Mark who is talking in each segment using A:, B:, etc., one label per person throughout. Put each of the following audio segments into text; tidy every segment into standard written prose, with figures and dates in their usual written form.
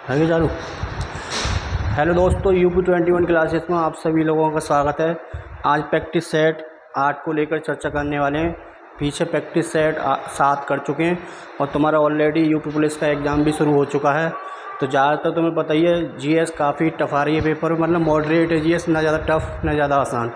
A: आगे चालू। हेलो दोस्तों, UP21 क्लासेस में आप सभी लोगों का स्वागत है। आज प्रैक्टिस सेट 8 को लेकर चर्चा करने वाले हैं। पीछे प्रैक्टिस सेट 7 कर चुके हैं और तुम्हारा ऑलरेडी यूपी पुलिस का एग्ज़ाम भी शुरू हो चुका है। तो ज़्यादातर तुम्हें पता ही है, जीएस काफ़ी टफ आ रही है पेपर, मतलब मॉडरेट है जीएस, ना ज़्यादा टफ ना ज़्यादा आसान।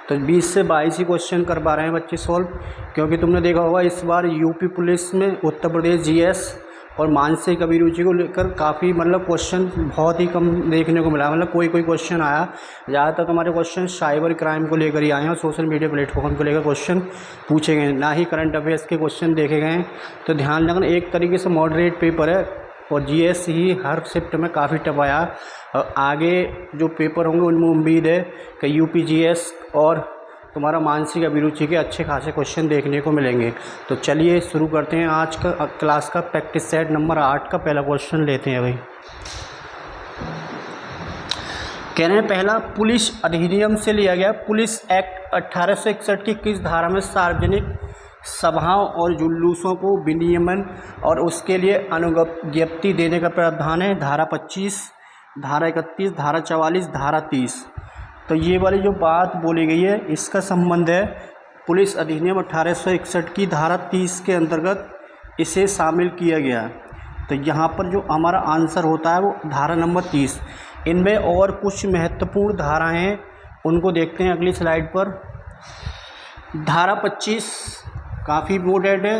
A: तो 20 से 22 ही क्वेश्चन कर पा रहे हैं बच्चे सॉल्व, क्योंकि तुमने देखा होगा इस बार यूपी पुलिस में उत्तर प्रदेश जीएस और मानसिक अभिरुचि को लेकर काफ़ी मतलब क्वेश्चन बहुत ही कम देखने को मिला। मतलब कोई क्वेश्चन आया, ज़्यादातर तुम्हारे क्वेश्चन साइबर क्राइम को लेकर ही आए हैं और सोशल मीडिया प्लेटफॉर्म को लेकर क्वेश्चन पूछे गए, ना ही करंट अफेयर्स के क्वेश्चन देखे गए हैं। तो ध्यान रखना, एक तरीके से मॉडरेट पेपर है और जीएस ही हर शिफ्ट में काफ़ी टफ आया। और आगे जो पेपर होंगे उनमें उम्मीद है कि यूपी जीएस और तुम्हारा मानसिक अभिरुचि के अच्छे खासे क्वेश्चन देखने को मिलेंगे। तो चलिए शुरू करते हैं आज का क्लास का प्रैक्टिस सेट नंबर 8 का पहला क्वेश्चन लेते हैं भाई। कह रहे हैं पहला, पुलिस अधिनियम से लिया गया पुलिस एक्ट 1861 की किस धारा में सार्वजनिक सभाओं और जुलूसों को विनियमन और उसके लिए अनुज्ञप्ति देने का प्रावधान है? धारा 25, धारा 31, धारा 44, धारा 30। तो ये वाली जो बात बोली गई है इसका संबंध है पुलिस अधिनियम 1861 की धारा 30 के अंतर्गत इसे शामिल किया गया। तो यहाँ पर जो हमारा आंसर होता है वो धारा नंबर 30। इनमें और कुछ महत्वपूर्ण धाराएं हैं, उनको देखते हैं अगली स्लाइड पर। धारा 25 काफ़ी इम्पोर्टेंट है,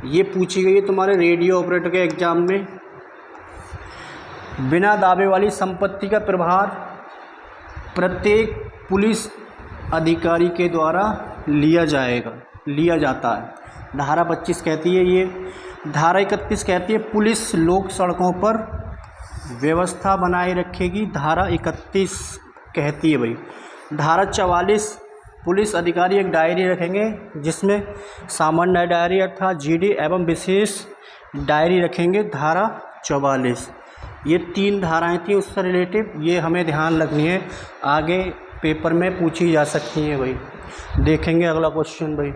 A: ये पूछी गई है तुम्हारे रेडियो ऑपरेटर के एग्जाम में। बिना दावे वाली संपत्ति का प्रभार प्रत्येक पुलिस अधिकारी के द्वारा लिया जाता है। धारा 25 कहती है ये। धारा 31 कहती है पुलिस लोक सड़कों पर व्यवस्था बनाए रखेगी। धारा 31 कहती है भाई। धारा 44, पुलिस अधिकारी एक डायरी रखेंगे जिसमें सामान्य डायरी अर्थात जीडी एवं विशेष डायरी रखेंगे। धारा 44, ये 3 धाराएं थी उससे रिलेटिव, ये हमें ध्यान रखनी है, आगे पेपर में पूछी जा सकती हैं भाई। देखेंगे अगला क्वेश्चन भाई।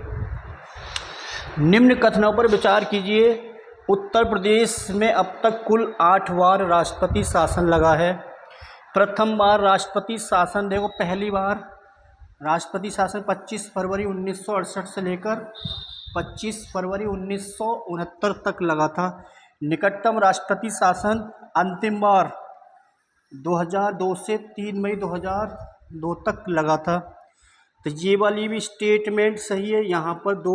A: निम्न कथनों पर विचार कीजिए। उत्तर प्रदेश में अब तक कुल 8 बार राष्ट्रपति शासन लगा है। प्रथम बार राष्ट्रपति शासन, देखो पहली बार राष्ट्रपति शासन 25 फरवरी 1968 से लेकर 25 फरवरी 1969 तक लगा था। निकटतम राष्ट्रपति शासन अंतिम बार 2002 से 3 मई 2002 तक लगा था। तो ये वाली भी स्टेटमेंट सही है यहाँ पर 2,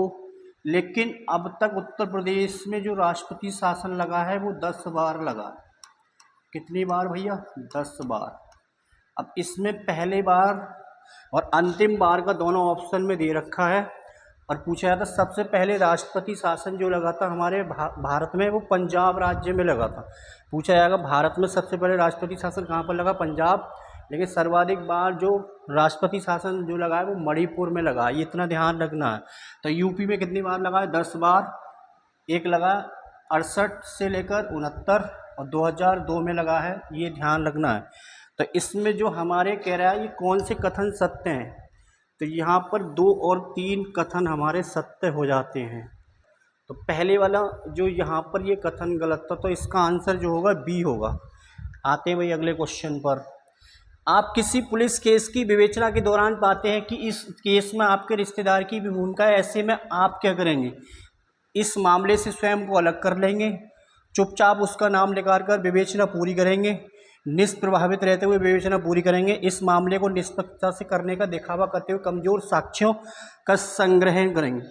A: लेकिन अब तक उत्तर प्रदेश में जो राष्ट्रपति शासन लगा है वो 10 बार लगा। कितनी बार भैया? 10 बार। अब इसमें पहले बार और अंतिम बार का दोनों ऑप्शन में दे रखा है और पूछा जाता सबसे पहले राष्ट्रपति शासन जो लगा था हमारे भारत में वो पंजाब राज्य में लगा था। पूछा जाएगा भारत में सबसे पहले राष्ट्रपति शासन कहाँ पर लगा? पंजाब। लेकिन सर्वाधिक बार जो राष्ट्रपति शासन जो लगा है वो मणिपुर में लगा है, ये इतना ध्यान रखना है। तो यूपी में कितनी बार लगा है? 10 बार। एक लगा 68 से लेकर 69 और 2002 में लगा है, ये ध्यान रखना है। तो इसमें जो हमारे कह रहा है ये कौन से कथन सत्य हैं? तो यहाँ पर 2 और 3 कथन हमारे सत्य हो जाते हैं। तो पहले वाला जो यहाँ पर ये कथन गलत था, तो इसका आंसर जो होगा बी होगा। आते हैं भाई अगले क्वेश्चन पर। आप किसी पुलिस केस की विवेचना के दौरान पाते हैं कि इस केस में आपके रिश्तेदार की भी भूमिका है, ऐसे में आप क्या करेंगे? इस मामले से स्वयं को अलग कर लेंगे, चुपचाप उसका नाम निकाल कर विवेचना पूरी करेंगे, निष्प्रभावित रहते हुए विवेचना पूरी करेंगे, इस मामले को निष्पक्षता से करने का दिखावा करते हुए कमजोर साक्ष्यों का संग्रह करेंगे।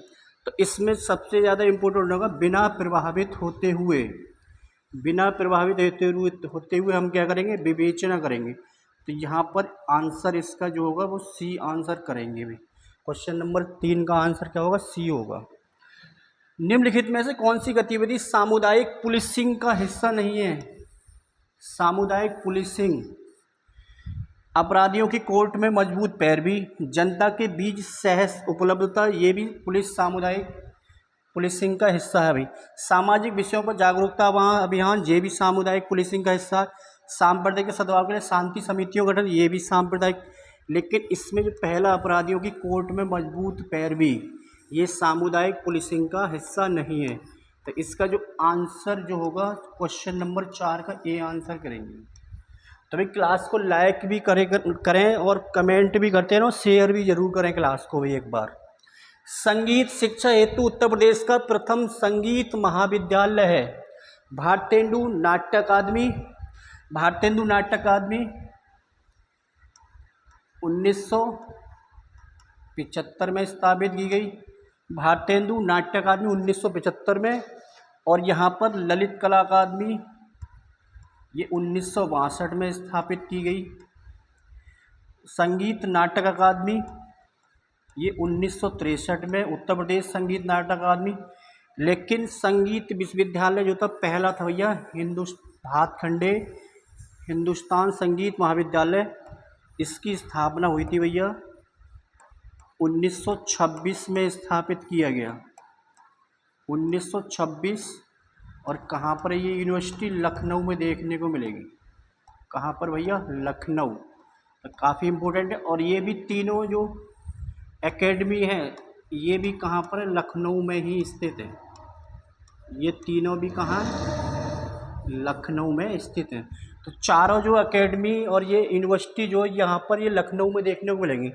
A: तो इसमें सबसे ज़्यादा इम्पोर्टेंट होगा बिना प्रभावित होते हुए। बिना प्रभावित होते हुए हम क्या करेंगे? विवेचना करेंगे। तो यहाँ पर आंसर इसका जो होगा वो सी आंसर करेंगे भी। क्वेश्चन नंबर 3 का आंसर क्या होगा? सी होगा। निम्नलिखित में से कौन सी गतिविधि सामुदायिक पुलिसिंग का हिस्सा नहीं है? सामुदायिक पुलिसिंग, अपराधियों की कोर्ट में मजबूत पैरवी, जनता के बीच सहज उपलब्धता, ये भी पुलिस सामुदायिक पुलिसिंग का हिस्सा है भाई। सामाजिक विषयों पर जागरूकता अभियान, ये भी सामुदायिक पुलिसिंग का हिस्सा है। सांप्रदायिक सद्भाव के लिए शांति समितियों गठन, ये भी सांप्रदायिक। लेकिन इसमें जो पहला अपराधियों की कोर्ट में मजबूत पैरवी, ये सामुदायिक पुलिसिंग का हिस्सा नहीं है। तो इसका जो आंसर जो होगा क्वेश्चन नंबर 4 का ए आंसर करेंगे। तो भाई क्लास को लाइक भी करें और कमेंट भी करते हैं और शेयर भी जरूर करें क्लास को भी एक बार। संगीत शिक्षा हेतु उत्तर प्रदेश का प्रथम संगीत महाविद्यालय है भारतेंदु नाट्य अकादमी। भारतेंदु नाट्य अकादमी 1975 में स्थापित की गई। भारतेंदु नाट्य अकादमी 1975 में। और यहाँ पर ललित कला अकादमी ये 1962 में स्थापित की गई। संगीत नाटक अकादमी ये 1963 में उत्तर प्रदेश संगीत नाटक अकादमी। लेकिन संगीत विश्वविद्यालय जो था पहला था भैया भातखंडे हिंदुस्तान संगीत महाविद्यालय, इसकी स्थापना हुई थी भैया 1926 में स्थापित किया गया 1926। और कहाँ पर ये यूनिवर्सिटी लखनऊ में देखने को मिलेगी। कहाँ पर भैया? लखनऊ। काफ़ी इम्पोर्टेंट है। और ये भी तीनों जो एकेडमी है ये भी कहाँ पर है? लखनऊ में ही स्थित है। ये तीनों भी कहाँ? लखनऊ में स्थित हैं। तो चारों जो एकेडमी और ये यूनिवर्सिटी जो यहाँ पर ये लखनऊ में देखने को मिलेंगी।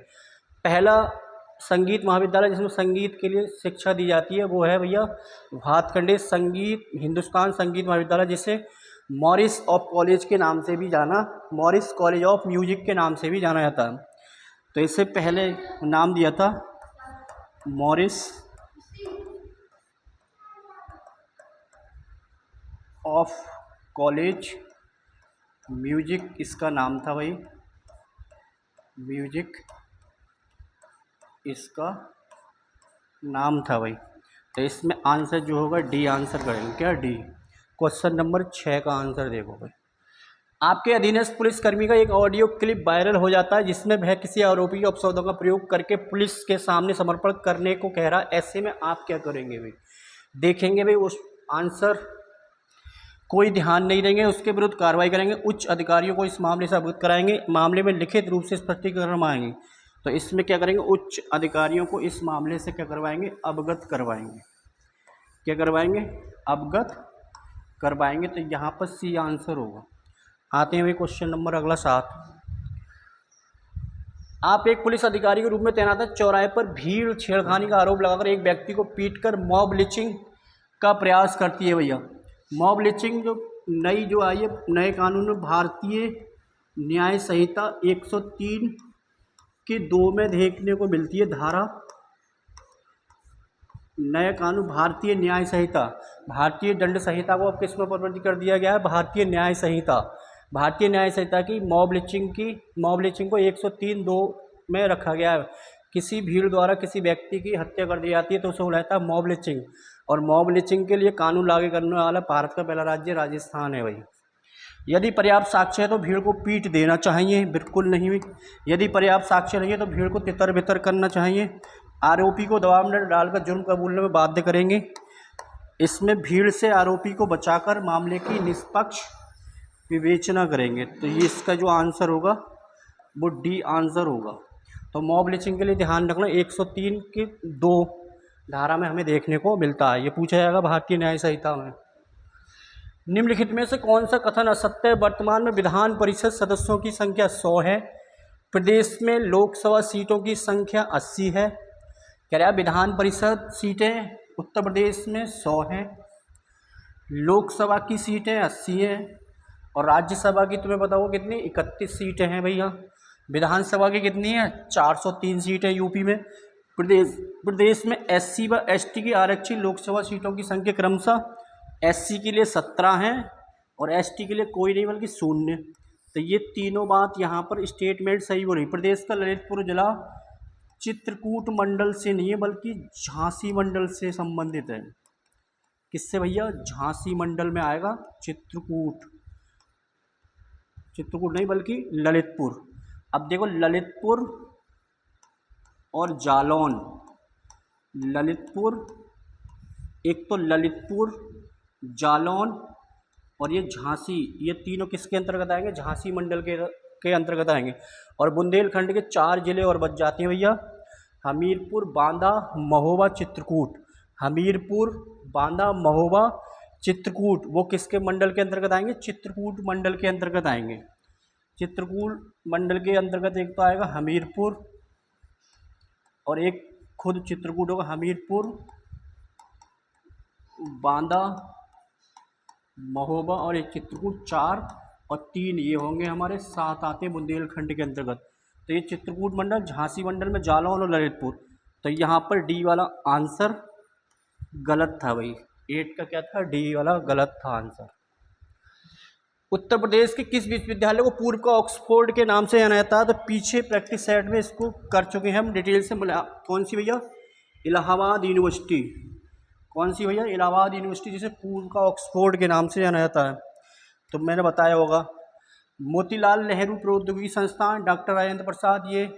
A: पहला संगीत महाविद्यालय जिसमें संगीत के लिए शिक्षा दी जाती है वो है भैया भातखंडे संगीत हिंदुस्तान संगीत महाविद्यालय, जिसे मॉरिस ऑफ कॉलेज के नाम से भी जाना, मॉरिस कॉलेज ऑफ म्यूजिक के नाम से भी जाना जाता है। तो इससे पहले नाम दिया था मॉरिस ऑफ कॉलेज म्यूजिक, इसका नाम था भाई म्यूजिक, इसका नाम था भाई। तो इसमें आंसर जो होगा डी आंसर करेंगे। क्या? डी। क्वेश्चन नंबर 6 का आंसर देखो भाई। आपके अधीनस्थ पुलिसकर्मी का एक ऑडियो क्लिप वायरल हो जाता है जिसमें वह किसी आरोपी के अपशब्दों का प्रयोग करके पुलिस के सामने समर्पण करने को कह रहा है। ऐसे में आप क्या करेंगे भाई? देखेंगे भाई उस आंसर, कोई ध्यान नहीं देंगे, उसके विरुद्ध कार्रवाई करेंगे, उच्च अधिकारियों को इस मामले से अवगत कराएंगे, मामले में लिखित रूप से स्पष्टीकरण मांगेंगे। तो इसमें क्या करेंगे? उच्च अधिकारियों को इस मामले से क्या करवाएंगे? अवगत करवाएंगे। क्या करवाएंगे? अवगत करवाएंगे। तो यहाँ पर सी आंसर होगा। आते हैं भाई क्वेश्चन नंबर अगला 7। आप एक पुलिस अधिकारी के रूप में तैनात है। चौराहे पर भीड़ छेड़खानी का आरोप लगाकर एक व्यक्ति को पीटकर मॉब लिंचिंग का प्रयास करती है भैया। मॉब लिंचिंग जो नई जो आई है नए कानून में, भारतीय न्याय संहिता 103 के 2 में देखने को मिलती है। धारा नया कानून भारतीय न्याय संहिता, भारतीय दंड संहिता को अब किस में परिवर्तित कर दिया गया है? भारतीय न्याय संहिता। भारतीय न्याय संहिता की मॉब लिंचिंग को 103(2) में रखा गया है। किसी भीड़ द्वारा किसी व्यक्ति की हत्या कर दी जाती है तो उसे बुलाता है मॉब लिंचिंग। और मॉब लिंचिंग के लिए कानून लागू करने वाला भारत का पहला राज्य राजस्थान है भाई। यदि पर्याप्त साक्ष्य है तो भीड़ को पीट देना चाहिए, बिल्कुल नहीं। यदि पर्याप्त साक्ष्य नहीं है तो भीड़ को तितर बितर करना चाहिए। आरोपी को दबाव में डालकर जुर्म कबूलने में बाध्य करेंगे। इसमें भीड़ से आरोपी को बचाकर मामले की निष्पक्ष विवेचना करेंगे। तो ये इसका जो आंसर होगा वो डी आंसर होगा। तो मॉब लिंचिंग के लिए ध्यान रखना 103 के 2 धारा में हमें देखने को मिलता है। ये पूछा जाएगा भारतीय न्याय संहिता में। निम्नलिखित में से कौन सा कथन असत्य है? वर्तमान में विधान परिषद सदस्यों की संख्या 100 है। प्रदेश में लोकसभा सीटों की संख्या 80 है। कह रहा है विधान परिषद सीटें उत्तर प्रदेश में 100 हैं, लोकसभा की सीटें 80 हैं और राज्यसभा की तुम्हें बताओ कितनी? 31 सीटें हैं भैया। विधानसभा की कितनी है? 403 सीटें यूपी में। प्रदेश में SC व ST की आरक्षित लोकसभा सीटों की संख्या क्रमशः SC के लिए 17 हैं और ST के लिए कोई नहीं बल्कि 0। तो ये तीनों बात यहाँ पर स्टेटमेंट सही हो रही। प्रदेश का ललितपुर जिला चित्रकूट मंडल से नहीं है बल्कि झांसी मंडल से संबंधित है। किससे भैया? झांसी मंडल में आएगा। चित्रकूट नहीं बल्कि ललितपुर। अब देखो ललितपुर और जालौन, ललितपुर, एक तो ललितपुर, जालौन और ये झांसी, ये तीनों किसके अंतर्गत आएंगे? झांसी मंडल के अंतर्गत आएंगे। और बुंदेलखंड के 4 जिले और बच जाते हैं भैया, हमीरपुर, बांदा, महोबा, चित्रकूट। हमीरपुर, बांदा, महोबा, चित्रकूट, वो किसके मंडल के अंतर्गत आएंगे? चित्रकूट मंडल के अंतर्गत आएंगे। चित्रकूट मंडल के अंतर्गत एक तो आएगा हमीरपुर और एक खुद चित्रकूट होगा। हमीरपुर, बांदा, महोबा और एक चित्रकूट, 4 और 3 ये होंगे हमारे 7 आते हैं बुंदेलखंड के अंतर्गत। तो ये चित्रकूट मंडल, झांसी मंडल में जालौन और ललितपुर। तो यहाँ पर डी वाला आंसर गलत था भाई। 8 का क्या था? डी वाला गलत था आंसर। उत्तर प्रदेश के किस विश्वविद्यालय को पूर्व का ऑक्सफोर्ड के नाम से जाना जाता है? तो पीछे प्रैक्टिस सेट में इसको कर चुके हैं हम डिटेल से। कौन सी भैया? इलाहाबाद यूनिवर्सिटी। कौन सी भैया? इलाहाबाद यूनिवर्सिटी, जिसे पूर्व का ऑक्सफोर्ड के नाम से जाना जाता है। तो मैंने बताया होगा। मोतीलाल नेहरू प्रौद्योगिकी संस्थान, डॉक्टर राजेंद्र प्रसाद, ये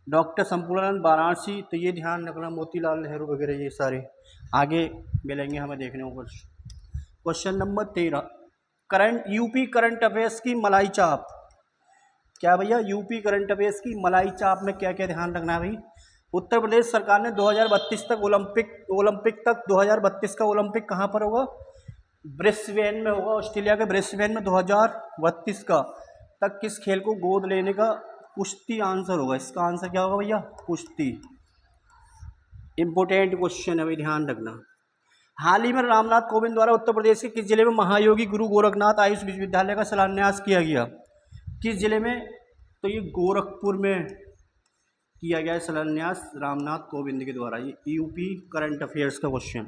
A: डॉक्टर संपूर्णानंद वाराणसी। तो ये ध्यान रखना, मोतीलाल नेहरू वगैरह ये सारे आगे मिलेंगे हमें देखने को। Question number 13, current UP current affairs की मलाई चाप। क्या भैया? यूपी करंट अफेयर्स की मलाई चाप में क्या क्या ध्यान रखना है भाई? उत्तर प्रदेश सरकार ने 2032 तक ओलंपिक तक 2032 का ओलंपिक कहाँ पर होगा? ब्रिस्बेन में होगा, ऑस्ट्रेलिया के ब्रिस्बेन में 2032 का तक किस खेल को गोद लेने का? कुश्ती आंसर होगा। इसका आंसर क्या होगा भैया? कुश्ती। इंपोर्टेंट क्वेश्चन है भाई, ध्यान रखना। हाल ही में रामनाथ कोविंद द्वारा उत्तर प्रदेश के किस जिले में महायोगी गुरु गोरखनाथ आयुष विश्वविद्यालय का शिलान्यास किया गया? किस जिले में? तो ये गोरखपुर में किया गया है शिलान्यास रामनाथ कोविंद के द्वारा। ये यूपी करंट अफेयर्स का क्वेश्चन।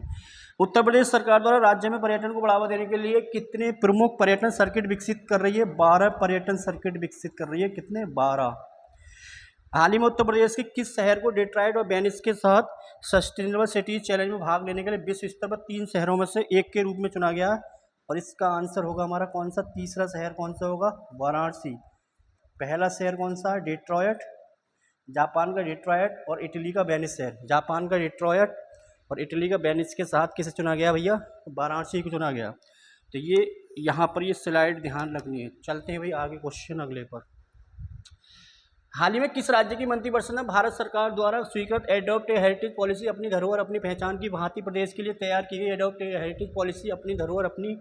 A: उत्तर प्रदेश सरकार द्वारा राज्य में पर्यटन को बढ़ावा देने के लिए कितने प्रमुख पर्यटन सर्किट विकसित कर रही है? 12 पर्यटन सर्किट विकसित कर रही है। कितने? 12। हाल ही में उत्तर प्रदेश के किस शहर को डेट्रॉइट और वेनिस के साथ सस्टेनेबल सिटीज चैलेंज में भाग लेने के लिए विश्व स्तर पर 3 शहरों में से एक के रूप में चुना गया? और इसका आंसर होगा हमारा कौन सा? तीसरा शहर कौन सा होगा? वाराणसी। पहला शहर कौन सा है? डेट्रॉइट, जापान का डेट्रॉइट, और इटली का वेनिस शहर। जापान का डेट्रॉइट और इटली का वेनिस के साथ किसे चुना गया भैया? वाराणसी को चुना गया। तो ये यहाँ पर ये स्लाइड ध्यान रखनी है। चलते हैं भाई आगे क्वेश्चन अगले पर। हाल ही में किस राज्य की मंत्रिपरिषद ने भारत सरकार द्वारा स्वीकृत एडॉप्ट ए हेरिटेज पॉलिसी अपनी धरोहर अपनी पहचान की भांति प्रदेश के लिए तैयार की गई एडॉप्ट ए हेरिटेज पॉलिसी अपनी धरोहर अपनी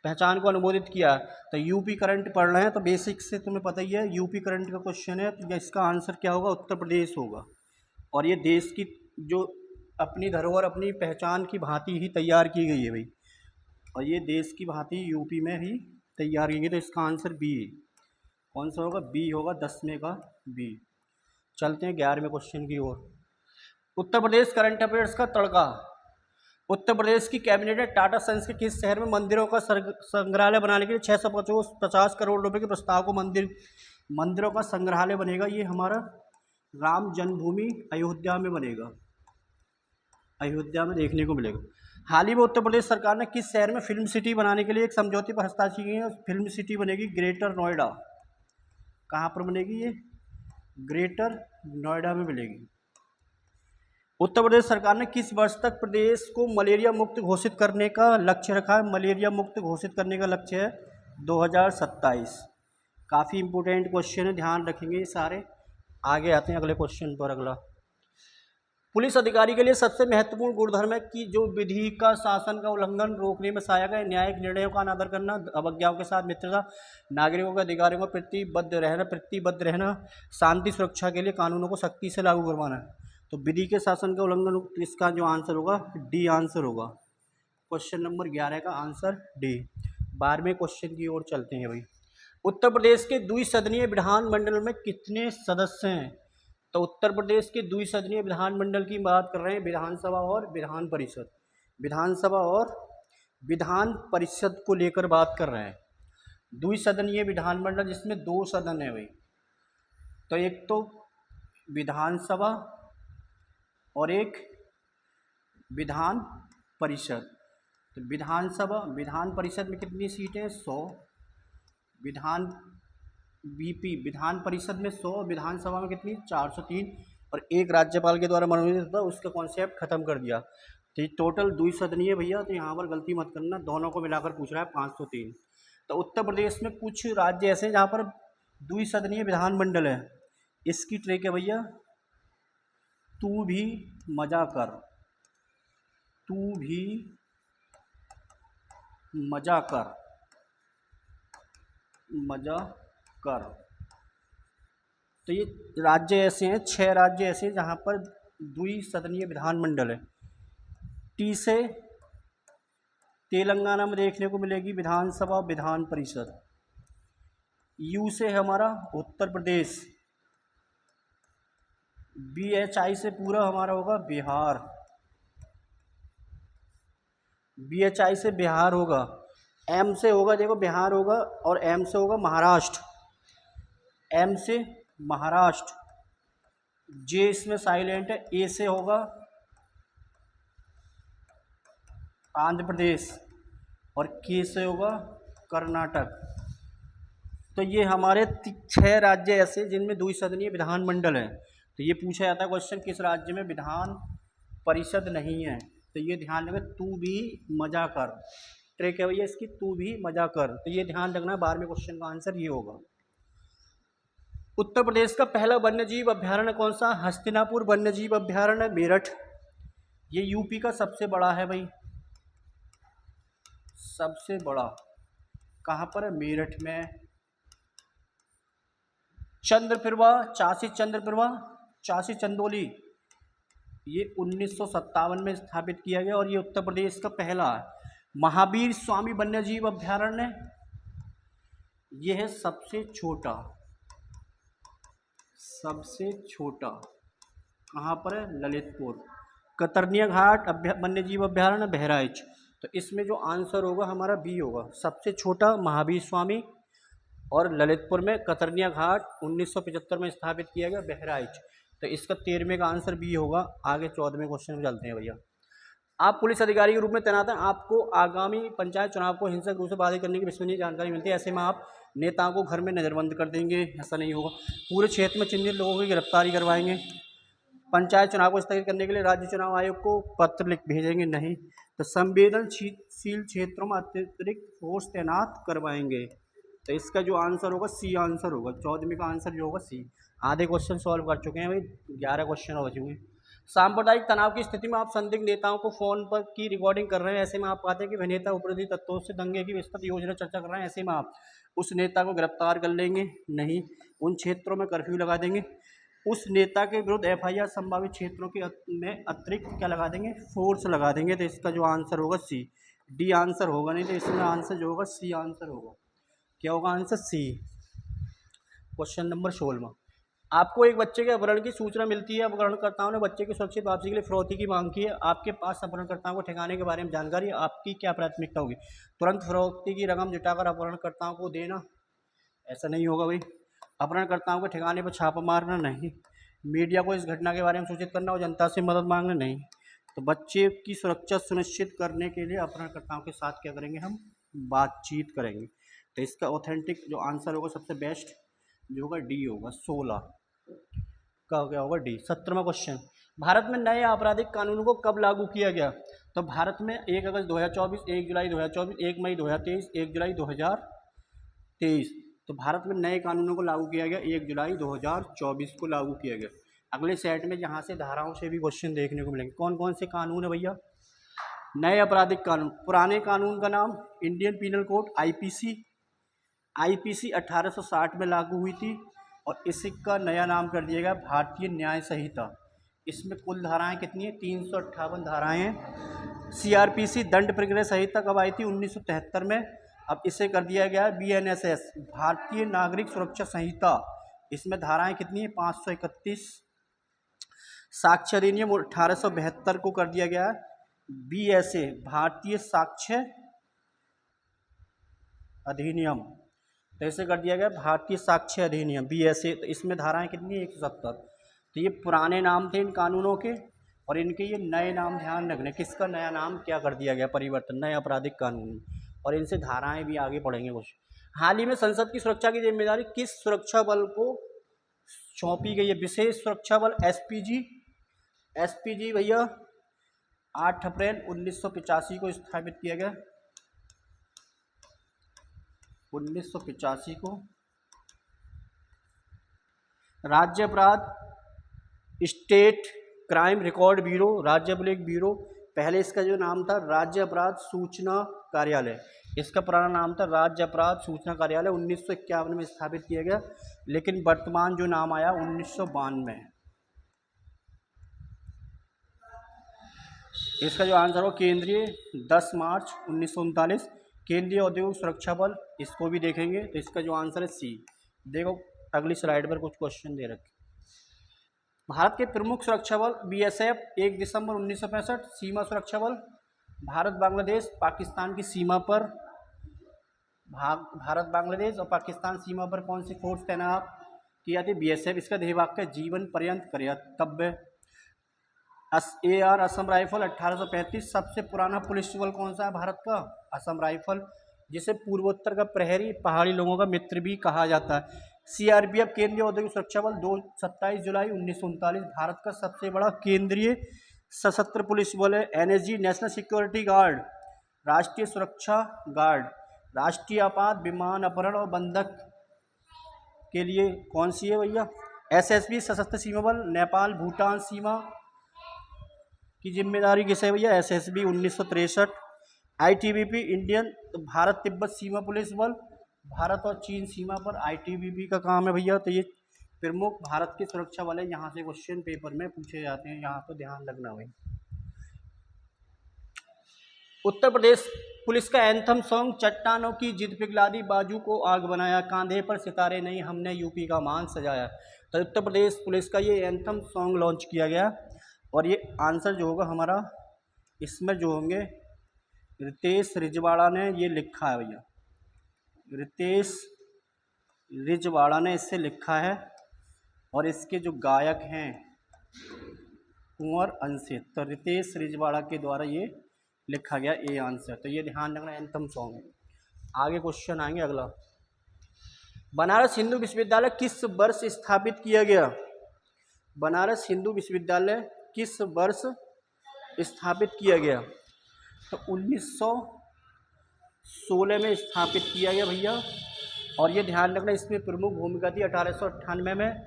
A: पहचान को अनुमोदित किया? तो यूपी करंट पढ़ रहे हैं तो बेसिक से तुम्हें पता ही है, यूपी करंट का क्वेश्चन है। तो इसका आंसर क्या होगा? उत्तर प्रदेश होगा। और ये देश की जो अपनी धरोहर अपनी पहचान की भांति ही तैयार की गई है भाई, और ये देश की भांति यूपी में ही तैयार की गई। तो इसका आंसर बी। कौन सा होगा? बी होगा, 10वें का बी। चलते हैं 11वें क्वेश्चन की ओर। उत्तर प्रदेश करंट अफेयर्स का तड़का। उत्तर प्रदेश की कैबिनेट ने टाटा सन्स के किस शहर में मंदिरों का संग्रहालय बनाने के लिए 650 करोड़ रुपए के प्रस्ताव को मंदिरों का संग्रहालय बनेगा? ये हमारा राम जन्मभूमि अयोध्या में बनेगा। अयोध्या में देखने को मिलेगा। हाल ही में उत्तर प्रदेश सरकार ने किस शहर में फिल्म सिटी बनाने के लिए एक समझौते पर हस्ताक्षर किए हैं? फिल्म सिटी बनेगी ग्रेटर नोएडा। कहाँ पर बनेगी? ये ग्रेटर नोएडा में मिलेगी। उत्तर प्रदेश सरकार ने किस वर्ष तक प्रदेश को मलेरिया मुक्त घोषित करने का लक्ष्य रखा है? मलेरिया मुक्त घोषित करने का लक्ष्य है 2027। काफ़ी इंपोर्टेंट क्वेश्चन है, ध्यान रखेंगे ये सारे। आगे आते हैं अगले क्वेश्चन पर। अगला, पुलिस अधिकारी के लिए सबसे महत्वपूर्ण गुणधर्म है कि जो विधि का शासन का उल्लंघन रोकने में सहायक है, न्यायिक निर्णयों का अनादर करना, अवज्ञाओं के साथ मित्रता, नागरिकों के अधिकारों को प्रतिबद्ध रहना, शांति सुरक्षा के लिए कानूनों को सख्ती से लागू करवाना। तो विधि के शासन का उल्लंघन, इसका जो आंसर होगा डी आंसर होगा। क्वेश्चन नंबर 11 का आंसर डी। 12वें क्वेश्चन की ओर चलते हैं भाई। उत्तर प्रदेश के द्विसदनीय विधानमंडल में कितने सदस्य हैं? तो उत्तर प्रदेश के द्विसदनीय विधानमंडल की बात कर रहे हैं, विधानसभा और विधान परिषद। विधानसभा और विधान परिषद को लेकर बात कर रहे हैं। द्विसदनीय विधानमंडल जिसमें 2 सदन है भाई। तो एक तो विधानसभा और एक विधान परिषद। तो विधान परिषद में कितनी सीटें? 100। विधान परिषद में 100, विधानसभा में कितनी? 403। और एक राज्यपाल के द्वारा मनोनीत था, उसका कॉन्सेप्ट खत्म कर दिया। तो टोटल द्विसदनीय भैया, तो यहाँ पर गलती मत करना, दोनों को मिलाकर पूछ रहा है 503। तो उत्तर प्रदेश में कुछ राज्य ऐसे हैं जहाँ पर द्विसदनीय विधानमंडल है। इसकी ट्रिक है भैया, तू भी मजा कर, तू भी मजाकर, मजाकर। तो ये राज्य ऐसे हैं, 6 राज्य ऐसे हैं जहाँ पर द्विसदनीय विधानमंडल है। टी से तेलंगाना में देखने को मिलेगी विधानसभा विधान परिषद। यू से हमारा उत्तर प्रदेश। BHI से पूरा हमारा होगा बिहार, BHI से बिहार होगा। M से होगा, देखो बिहार होगा, और M से होगा महाराष्ट्र, M से महाराष्ट्र। J इसमें साइलेंट है। A से होगा आंध्र प्रदेश, और K से होगा कर्नाटक। तो ये हमारे 6 राज्य ऐसे जिनमें द्विसदनीय विधानमंडल है। तो ये पूछा जाता है क्वेश्चन, किस राज्य में विधान परिषद नहीं है। तो ये ध्यान रखें, तू भी मजा कर, ट्रिक है भैया इसकी, तू भी मजा कर। तो ये ध्यान रखना, 12वें क्वेश्चन का आंसर ये होगा। उत्तर प्रदेश का पहला वन्यजीव अभ्यारण्य कौन सा? हस्तिनापुर वन्यजीव अभ्यारण्य, मेरठ। ये यूपी का सबसे बड़ा है भाई, सबसे बड़ा। कहाँ पर है? मेरठ में। चंद्रप्रभा, चासी चंद्रप्रभा, चासी चंदोली, ये 1957 में स्थापित किया गया, और ये उत्तर प्रदेश का पहला है। महावीर स्वामी वन्यजीव अभ्यारण्य, ये है सबसे छोटा, सबसे छोटा। कहाँ पर है? ललितपुर। कतरनिया घाट वन्यजीव अभ्यारण्य, बहराइच। तो इसमें जो आंसर होगा हमारा बी होगा, सबसे छोटा महावीर स्वामी, और ललितपुर में कतरनिया घाट 1975 में स्थापित किया गया, बहराइच। तो इसका 13वें का आंसर बी होगा। आगे 14वें क्वेश्चन में चलते हैं भैया। आप पुलिस अधिकारी के रूप में तैनात हैं, आपको आगामी पंचायत चुनाव को हिंसक रूप से बाधित करने की विश्वसनीय जानकारी मिलती है। ऐसे में आप नेताओं को घर में नज़रबंद कर देंगे? ऐसा नहीं होगा। पूरे क्षेत्र में चिन्हित लोगों की गिरफ्तारी करवाएंगे। पंचायत चुनाव को स्थगित करने के लिए राज्य चुनाव आयोग को पत्र लिख भेजेंगे? नहीं। तो संवेदनशील क्षेत्रों में अतिरिक्त फोर्स तैनात करवाएंगे। तो इसका जो आंसर होगा सी आंसर होगा। 14वें का आंसर जो होगा सी। आधे क्वेश्चन सॉल्व कर चुके हैं भाई, 11 क्वेश्चन हो चुके हैं। सांप्रदायिक तनाव की स्थिति में आप संदिग्ध नेताओं को फोन पर की रिकॉर्डिंग कर रहे हैं। ऐसे में आप पाते हैं कि वह नेता उपरोधी तत्वों से दंगे की विस्तृत योजना चर्चा कर रहे हैं। ऐसे में आप उस नेता को गिरफ्तार कर लेंगे? नहीं। उन क्षेत्रों में कर्फ्यू लगा देंगे। उस नेता के विरुद्ध FIR संभावित क्षेत्रों के में अतिरिक्त क्या लगा देंगे? फोर्स लगा देंगे। तो इसका जो आंसर होगा सी। डी आंसर होगा नहीं, तो इसमें आंसर जो होगा सी आंसर होगा। क्या होगा आंसर? सी। Question number 16। आपको एक बच्चे के अपहरण की सूचना मिलती है। अपहरणकर्ताओं ने बच्चे की सुरक्षित वापसी के लिए फिरौती की मांग की है। आपके पास अपहरणकर्ताओं को ठिकाने के बारे में जानकारी है। आपकी क्या प्राथमिकता होगी? तुरंत फिरौती की रकम जुटाकर अपहरणकर्ताओं को देना? ऐसा नहीं होगा भाई। अपहरणकर्ताओं के ठिकाने पर छापा मारना? नहीं। मीडिया को इस घटना के बारे में सूचित करना और जनता से मदद मांगना? नहीं। तो बच्चे की सुरक्षा सुनिश्चित करने के लिए अपहरणकर्ताओं के साथ क्या करेंगे? हम बातचीत करेंगे। तो इसका ऑथेंटिक जो आंसर होगा सबसे बेस्ट जो होगा डी होगा। 16 का क्या होगा? डी। 17वां क्वेश्चन। भारत में नए आपराधिक कानूनों को कब लागू किया गया? तो भारत में 1 अगस्त 2024, 1 जुलाई 2024, 1 मई 2023, 1 जुलाई 2023। तो भारत में नए कानूनों को लागू किया गया 1 जुलाई 2024 को लागू किया गया। अगले सेट में यहाँ से धाराओं से भी क्वेश्चन देखने को मिलेंगे। कौन कौन से कानून है भैया? नए आपराधिक कानून। पुराने कानून का नाम इंडियन पीनल कोड IPC 1860 में लागू हुई थी, और इसका नया नाम कर दिया गया भारतीय न्याय संहिता। इसमें कुल धाराएं कितनी हैं? 358 धाराएं हैं। CRPC दंड प्रक्रिया संहिता कब आई थी? 1973 में। अब इसे कर दिया गया है BNSS भारतीय नागरिक सुरक्षा संहिता। इसमें धाराएं कितनी हैं? 531। साक्ष्य अधिनियम 1872 को कर दिया गया है BSA भारतीय साक्ष्य अधिनियम। तो इसे कर दिया गया भारतीय साक्ष्य अधिनियम BSA। तो इसमें धाराएं कितनी? 170। तो ये पुराने नाम थे इन कानूनों के, और इनके ये नए नाम ध्यान रखने। किसका नया नाम क्या कर दिया गया? परिवर्तन, नए आपराधिक कानून। और इनसे धाराएं भी आगे पढ़ेंगे कुछ। हाल ही में संसद की सुरक्षा की जिम्मेदारी किस सुरक्षा बल को सौंपी गई है? विशेष सुरक्षा बल SPG भैया 8 अप्रैल 1985 को स्थापित किया गया। 1985 को। राज्य अपराध स्टेट क्राइम रिकॉर्ड ब्यूरो, राज्य अभिलेख ब्यूरो। पहले इसका जो नाम था राज्य अपराध सूचना कार्यालय। इसका पुराना नाम था राज्य अपराध सूचना कार्यालय, 1951 में स्थापित किया गया, लेकिन वर्तमान जो नाम आया 1992। इसका जो आंसर हो केंद्रीय 10 मार्च 1939 केंद्रीय औद्योगिक सुरक्षा बल, इसको भी देखेंगे। तो इसका जो आंसर है सी। देखो अगली स्लाइड पर कुछ क्वेश्चन दे रखे। भारत के प्रमुख सुरक्षा बल बीएसएफ 1 दिसंबर 1965 सीमा सुरक्षा बल, भारत बांग्लादेश पाकिस्तान की सीमा पर, भारत बांग्लादेश और पाकिस्तान सीमा पर कौन सी फोर्स तैनात की जाती है? बीएसएफ। इसका ध्येय वाक्य जीवन पर्यंत कर्तव्य। AR असम राइफल 1835 सबसे पुराना पुलिस बल कौन सा है भारत का? असम राइफल, जिसे पूर्वोत्तर का प्रहरी, पहाड़ी लोगों का मित्र भी कहा जाता है। CRPF केंद्रीय औद्योगिक सुरक्षा बल 27 जुलाई 1939 भारत का सबसे बड़ा केंद्रीय सशस्त्र पुलिस बल है। NSG नेशनल सिक्योरिटी गार्ड राष्ट्रीय सुरक्षा गार्ड, राष्ट्रीय आपात विमान अपहरण और बंधक के लिए कौन सी है भैया? SSB सशस्त्र सीमा बल, नेपाल भूटान सीमा की जिम्मेदारी किसे है भैया? SSB 1963। ITBP Indian Bharat Tibbat सीमा पुलिस बल, भारत और चीन सीमा पर ITBP का काम है भैया। तो ये प्रमुख भारत की सुरक्षा बल है, यहाँ से क्वेश्चन पेपर में पूछे जाते हैं, यहाँ पर ध्यान रखना भाई। उत्तर प्रदेश पुलिस का एंथम सॉन्ग चट्टानों की जिद पिघला दी, बाजू को आग बनाया, कांधे पर सितारे नहीं, हमने यूपी का मान सजाया। तो उत्तर प्रदेश पुलिस का ये एंथम सॉन्ग लॉन्च किया गया। और ये आंसर जो होगा हमारा, इसमें जो होंगे रितेश रिजवाड़ा ने ये लिखा है भैया, रितेश रिजवाड़ा ने इससे लिखा है। और इसके जो गायक हैं कुंवर अंशित, तो रितेश रिजवाड़ा के द्वारा ये लिखा गया ए आंसर। तो ये ध्यान रखना एंथम सॉन्ग है। आगे क्वेश्चन आएंगे अगला। बनारस हिंदू विश्वविद्यालय किस वर्ष स्थापित किया गया? बनारस हिंदू विश्वविद्यालय किस वर्ष स्थापित किया गया? तो 1916 में स्थापित किया गया भैया। और ये ध्यान रखना इसमें प्रमुख भूमिका थी 1898 में,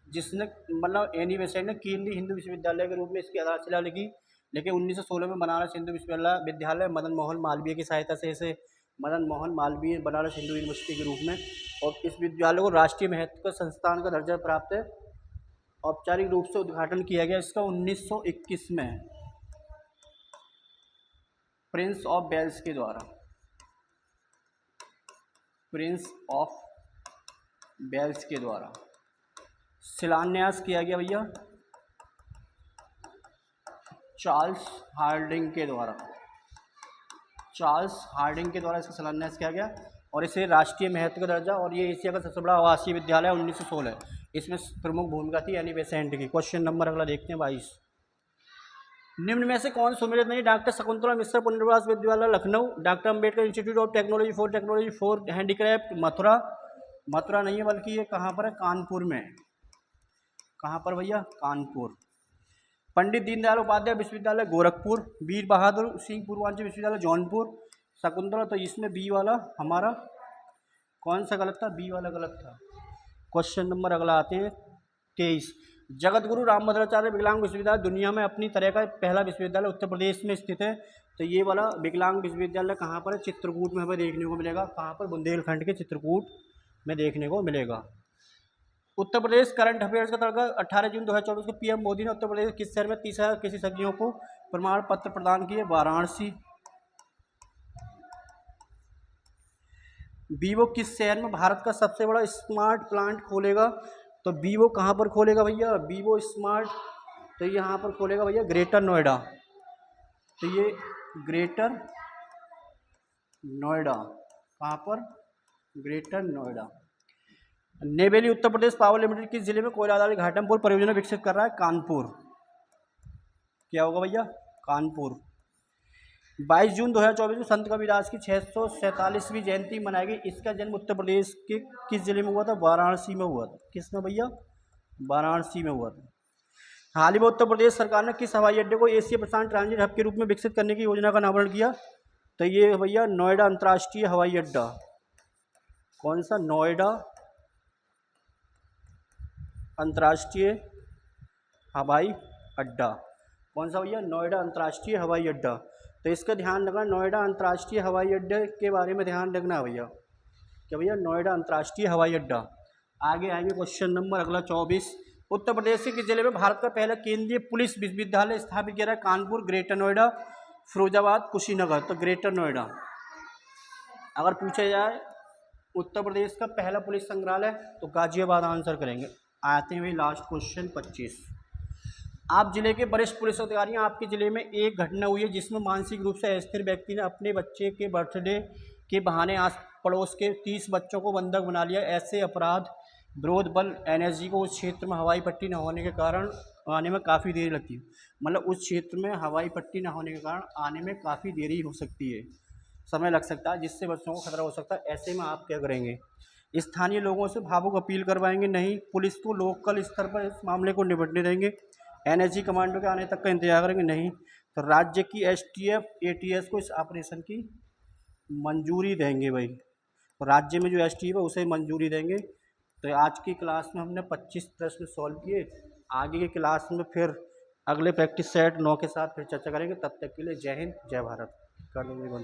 A: जिसने मतलब एनी बेसेंट ने केंद्रीय हिंदू विश्वविद्यालय के रूप में इसकी आधारशिला लिखी। लेकिन 1916 में बनारस हिंदू विश्वविद्यालय मदन मोहन मालवीय की सहायता से इसे मदन मोहन मालवीय बनारस हिंदू यूनिवर्सिटी के रूप में, और इस विद्यालय को राष्ट्रीय महत्व का संस्थान का दर्जा प्राप्त है। औपचारिक रूप से उद्घाटन किया गया इसका 1921 में प्रिंस ऑफ वेल्स के द्वारा, प्रिंस ऑफ वेल्स के द्वारा शिलान्यास किया गया भैया चार्ल्स हार्डिंग के द्वारा, चार्ल्स हार्डिंग के द्वारा इसका शिलान्यास किया गया। और इसे राष्ट्रीय महत्व का दर्जा, और ये एशिया का सबसे बड़ा आवासीय विद्यालय 1916। इसमें प्रमुख भूमिका थी एनी बेसेंट की। क्वेश्चन नंबर अगला देखते हैं 22। निम्न में से कौन सम्मिलित नहीं? डॉक्टर शकुंतला मिश्र पुनर्वास विद्यालय Lucknow, doctor Ambedkar institute of technology for handicraft Mathura, Mathura नहीं है बल्कि ये कहाँ पर है? कानपुर में। कहाँ पर भैया? कानपुर। पंडित दीनदयाल उपाध्याय विश्वविद्यालय गोरखपुर, वीर बहादुर सिंह पूर्वांचल विश्वविद्यालय जौनपुर, शकुंतला। तो इसमें बी वाला हमारा कौन सा गलत था? बी वाला गलत था। क्वेश्चन नंबर अगला आते हैं 23। जगत गुरु रामभद्राचार्य विकलांग विश्वविद्यालय दुनिया में अपनी तरह का पहला विश्वविद्यालय उत्तर प्रदेश में स्थित है। तो ये वाला विकलांग विश्वविद्यालय कहाँ पर है? चित्रकूट में हमें देखने को मिलेगा। कहाँ पर? बुंदेलखंड के चित्रकूट में देखने को मिलेगा। उत्तर प्रदेश करंट अफेयर्स का तड़का 18 जून 2024 को PM मोदी ने उत्तर प्रदेश किस शहर में 30,000 विशेषज्ञों को प्रमाण पत्र प्रदान किए? वाराणसी। वीवो किस शहर में भारत का सबसे बड़ा स्मार्ट प्लांट खोलेगा? तो वीवो कहाँ पर खोलेगा भैया? वीवो स्मार्ट, तो यहाँ पर खोलेगा भैया ग्रेटर नोएडा। तो ये ग्रेटर नोएडा, कहाँ पर? Greater Noida. Neyveli Uttar Pradesh power limited किस जिले में कोयला आधारित घाटमपुर परियोजना विकसित कर रहा है? कानपुर। क्या होगा भैया? कानपुर। 22 जून 2024 को संत कबीरदास की 647वीं जयंती मनाई गई। इसका जन्म उत्तर प्रदेश के किस जिले में हुआ था? वाराणसी में हुआ था। किस में भैया? वाराणसी में हुआ था। हाल ही में उत्तर प्रदेश सरकार ने किस हवाई अड्डे को एशिया प्रशांत ट्रांजिट हब के रूप में विकसित करने की योजना का अनावरण किया? तो ये भैया नोएडा अंतर्राष्ट्रीय हवाई अड्डा। कौन सा? नोएडा अंतर्राष्ट्रीय हवाई अड्डा। कौन सा भैया? नोएडा अंतर्राष्ट्रीय हवाई अड्डा। तो इसका ध्यान रखना, नोएडा अंतर्राष्ट्रीय हवाई अड्डे के बारे में ध्यान रखना भैया, क्या भैया, नोएडा अंतर्राष्ट्रीय हवाई अड्डा। आगे आएंगे क्वेश्चन नंबर अगला 24। उत्तर प्रदेश के किस जिले में भारत का पहला केंद्रीय पुलिस विश्वविद्यालय स्थापित किया है? कानपुर, ग्रेटर नोएडा, फिरोजाबाद, कुशीनगर। तो ग्रेटर नोएडा। अगर पूछा जाए उत्तर प्रदेश का पहला पुलिस संग्रहालय, तो गाजियाबाद आंसर करेंगे। आते हैं भाई लास्ट क्वेश्चन 25। आप जिले के वरिष्ठ पुलिस अधिकारी हैं, आपके जिले में एक घटना हुई है जिसमें मानसिक रूप से अस्थिर व्यक्ति ने अपने बच्चे के बर्थडे के बहाने आस पड़ोस के 30 बच्चों को बंधक बना लिया। ऐसे अपराध विरोध बल एनएसजी को उस क्षेत्र में हवाई पट्टी न होने के कारण आने में काफ़ी देरी लगती है, मतलब उस क्षेत्र में हवाई पट्टी न होने के कारण आने में काफ़ी देरी हो सकती है, समय लग सकता है, जिससे बच्चों को खतरा हो सकता है। ऐसे में आप क्या करेंगे? स्थानीय लोगों से भावुक अपील करवाएंगे? नहीं। पुलिस को लोकल स्तर पर इस मामले को निपटने देंगे? एनएसजी कमांडो के आने तक का इंतजार करेंगे? नहीं। तो राज्य की एसटीएफ एटीएस को इस ऑपरेशन की मंजूरी देंगे भाई, राज्य में जो एसटीएफ है उसे मंजूरी देंगे। तो आज की क्लास में हमने 25 प्रश्न सॉल्व किए। आगे की क्लास में फिर अगले प्रैक्टिस सेट 9 के साथ फिर चर्चा करेंगे। तब तक के लिए जय हिंद, जय भारत। कर दो।